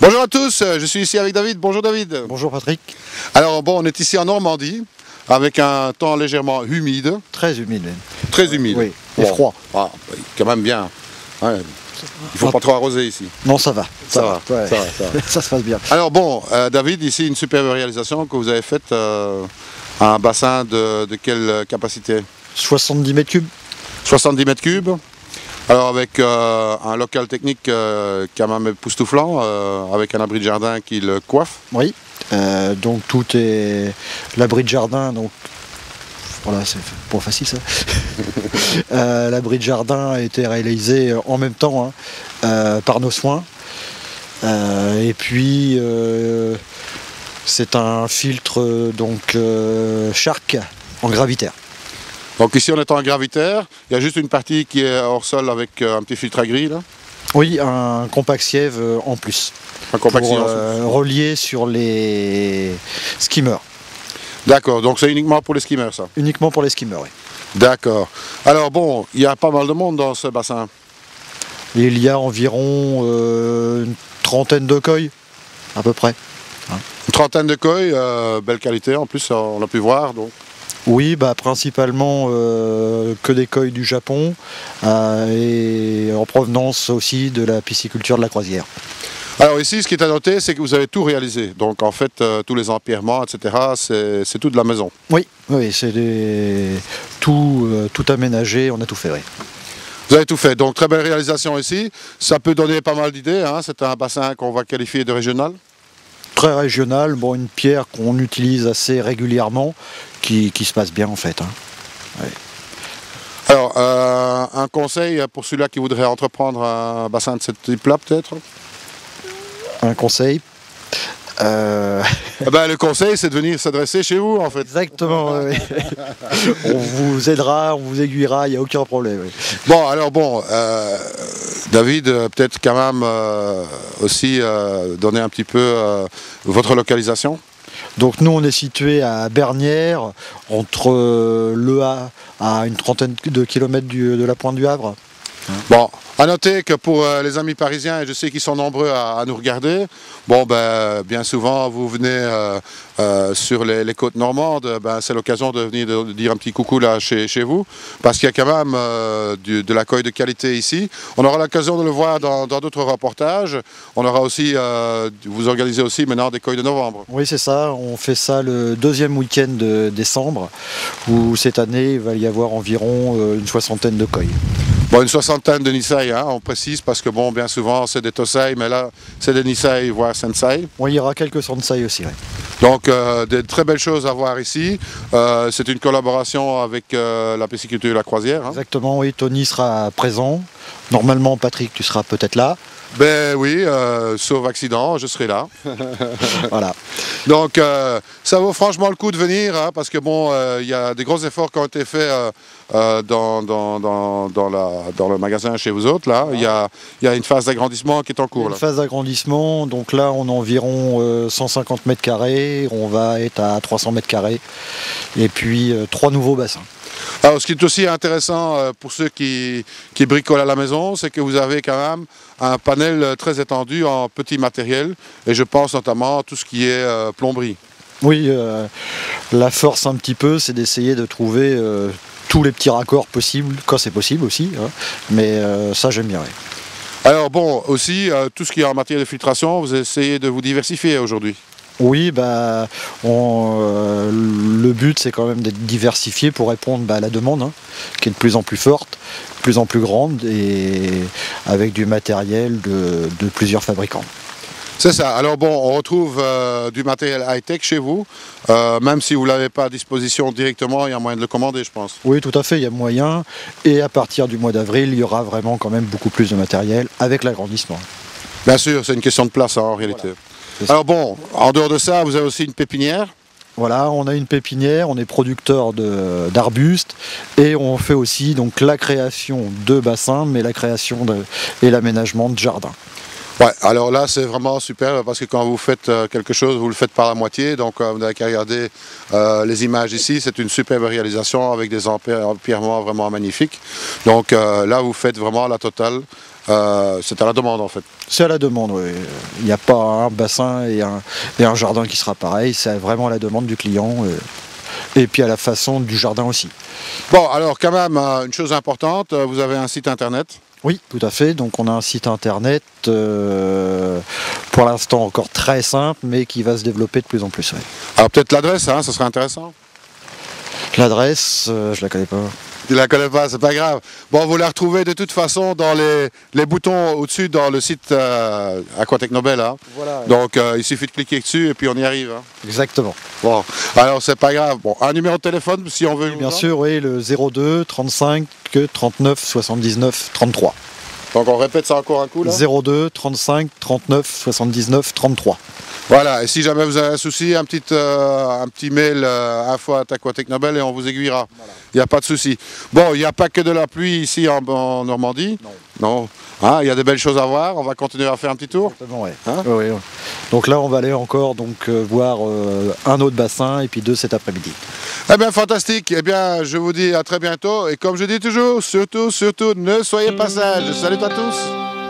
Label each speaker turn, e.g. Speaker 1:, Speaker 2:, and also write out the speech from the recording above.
Speaker 1: Bonjour à tous, je suis ici avec David. Bonjour David.
Speaker 2: Bonjour Patrick.
Speaker 1: Alors bon, on est ici en Normandie, avec un temps légèrement humide.
Speaker 2: Très humide.
Speaker 1: Très humide.
Speaker 2: Oui, et froid.
Speaker 1: Ah, quand même bien. Ouais. Il ne faut pas trop arroser ici.
Speaker 2: Non, ça va.
Speaker 1: Ça va.
Speaker 2: Ouais.
Speaker 1: Ça va.
Speaker 2: Ça se passe bien.
Speaker 1: Alors bon, David, ici une superbe réalisation que vous avez faite à un bassin de quelle capacité?
Speaker 2: 70 mètres cubes.
Speaker 1: 70 mètres cubes. Alors avec un local technique quand même époustouflant, avec un abri de jardin qui le coiffe.
Speaker 2: Oui. Donc tout est l'abri de jardin. Donc voilà, c'est pas facile ça. L'abri de jardin a été réalisé en même temps par nos soins. Et puis c'est un filtre donc Shark en gravitaire.
Speaker 1: Donc ici on est en gravitaire, il y a juste une partie qui est hors sol avec un petit filtre à grille là.
Speaker 2: Oui, un compact siève en plus.
Speaker 1: Un compact
Speaker 2: pour
Speaker 1: silence.
Speaker 2: relier sur les skimmers.
Speaker 1: D'accord, donc c'est uniquement pour les skimmers ça.
Speaker 2: Uniquement pour les skimmers, oui.
Speaker 1: D'accord. Alors bon, il y a pas mal de monde dans ce bassin.
Speaker 2: Il y a environ une trentaine de coils, à peu près.
Speaker 1: Une trentaine de koi, belle qualité en plus, on a pu voir. Donc.
Speaker 2: Oui, bah, principalement que des coils du Japon et en provenance aussi de la pisciculture de la Croisière.
Speaker 1: Alors ici, ce qui est à noter, c'est que vous avez tout réalisé. Donc en fait, tous les empierrements, etc., c'est tout de la maison.
Speaker 2: Oui, c'est tout aménagé, on a tout fait, oui.
Speaker 1: Vous avez tout fait. Donc très belle réalisation ici. Ça peut donner pas mal d'idées. Hein. C'est un bassin qu'on va qualifier de régional.
Speaker 2: Très régional, bon, une pierre qu'on utilise assez régulièrement, qui se passe bien en fait. Ouais.
Speaker 1: Alors, un conseil pour celui-là qui voudrait entreprendre un bassin de ce type-là peut-être?
Speaker 2: Un conseil
Speaker 1: Le conseil, c'est de venir s'adresser chez vous en fait.
Speaker 2: Exactement, oui. On vous aidera, on vous aiguillera, il n'y a aucun problème. Oui.
Speaker 1: Bon, alors David, peut-être quand même aussi donner un petit peu votre localisation.
Speaker 2: Donc nous, on est situé à Bernières, entre Le Havre à une trentaine de kilomètres de la Pointe du Havre.
Speaker 1: Bon, à noter que pour les amis parisiens, et je sais qu'ils sont nombreux à nous regarder, bien souvent vous venez sur les côtes normandes, c'est l'occasion de venir de dire un petit coucou là chez vous, parce qu'il y a quand même de la coille de qualité ici. On aura l'occasion de le voir dans d'autres reportages. On aura aussi, vous organisez aussi maintenant des coilles de novembre.
Speaker 2: Oui, c'est ça, on fait ça le deuxième week-end de décembre, où cette année il va y avoir environ une soixantaine de coilles.
Speaker 1: Bon, une soixantaine de Nisei, hein, on précise, parce que bien souvent c'est des Tosei, mais là c'est des Nisei, voire Sensei.
Speaker 2: Oui, il y aura quelques Sensei aussi. Oui.
Speaker 1: Donc des très belles choses à voir ici. C'est une collaboration avec la pisciculture de la Croisière. Hein.
Speaker 2: Exactement, oui, Tony sera présent. Normalement, Patrick, tu seras peut-être là.
Speaker 1: Ben oui, sauf accident, je serai là.
Speaker 2: Voilà.
Speaker 1: Donc ça vaut franchement le coup de venir, hein, parce que il y a des gros efforts qui ont été faits dans le magasin chez vous autres. Là, il y a une phase d'agrandissement qui est en cours.
Speaker 2: Une phase d'agrandissement, donc là on a environ 150 mètres carrés, on va être à 300 mètres carrés, et puis 3 nouveaux bassins.
Speaker 1: Alors, ce qui est aussi intéressant pour ceux qui bricolent à la maison, c'est que vous avez quand même un panel très étendu en petit matériel, et je pense notamment à tout ce qui est plomberie.
Speaker 2: Oui, la force un petit peu, c'est d'essayer de trouver tous les petits raccords possibles, quand c'est possible aussi, hein. Mais ça j'aime bien. Oui.
Speaker 1: Alors aussi, tout ce qui est en matière de filtration, vous essayez de vous diversifier aujourd'hui.
Speaker 2: Oui, le but c'est quand même d'être diversifié pour répondre à la demande, hein, qui est de plus en plus forte, de plus en plus grande, et avec du matériel de plusieurs fabricants.
Speaker 1: C'est ça. Alors on retrouve du matériel high-tech chez vous, même si vous ne l'avez pas à disposition directement, il y a moyen de le commander, je pense.
Speaker 2: Oui, tout à fait, il y a moyen, et à partir du mois d'avril, il y aura vraiment quand même beaucoup plus de matériel avec l'agrandissement.
Speaker 1: Bien sûr, c'est une question de place en réalité. Voilà. Alors en dehors de ça, vous avez aussi une pépinière.
Speaker 2: Voilà, on a une pépinière, on est producteur d'arbustes, et on fait aussi donc la création de bassins, mais la création et l'aménagement de jardins.
Speaker 1: Ouais, alors là c'est vraiment super parce que quand vous faites quelque chose, vous le faites par la moitié, donc vous n'avez qu'à regarder les images ici, c'est une superbe réalisation avec des empierrements vraiment magnifiques. Donc là vous faites vraiment la totale c'est à la demande en fait.
Speaker 2: C'est à la demande, oui. Il n'y a pas un bassin et un jardin qui sera pareil, c'est vraiment à la demande du client et puis à la façon du jardin aussi.
Speaker 1: Bon, alors quand même, une chose importante, vous avez un site internet.
Speaker 2: Oui, tout à fait. Donc on a un site internet pour l'instant encore très simple, mais qui va se développer de plus en plus. Ouais.
Speaker 1: Alors peut-être l'adresse, hein, ça serait intéressant.
Speaker 2: L'adresse, je la connais pas.
Speaker 1: Tu la connais pas, c'est pas grave. Bon, vous la retrouvez de toute façon dans les boutons au-dessus dans le site Aquatechnobel. Hein.
Speaker 2: Voilà.
Speaker 1: Donc il suffit de cliquer dessus et puis on y arrive. Hein.
Speaker 2: Exactement.
Speaker 1: Bon, alors c'est pas grave. Bon, un numéro de téléphone si on veut.
Speaker 2: Bien sûr, oui, le 02 35 39 79 33.
Speaker 1: Donc on répète ça encore un coup là.
Speaker 2: 02 35 39 79 33.
Speaker 1: Voilà, et si jamais vous avez un souci, un petit mail info@aquatechnobel et on vous aiguillera. Il
Speaker 2: Voilà.
Speaker 1: n'y a pas de souci. Bon, il n'y a pas que de la pluie ici en Normandie.
Speaker 2: Non.
Speaker 1: Non. Hein, il y a des belles choses à voir. On va continuer à faire un petit tour.
Speaker 2: Exactement, ouais.
Speaker 1: Hein
Speaker 2: Oui, oui. Donc là, on va aller encore voir un autre bassin et puis 2 cet après-midi.
Speaker 1: Eh bien, fantastique. Eh bien, je vous dis à très bientôt. Et comme je dis toujours, surtout, ne soyez pas sages. Salut à tous.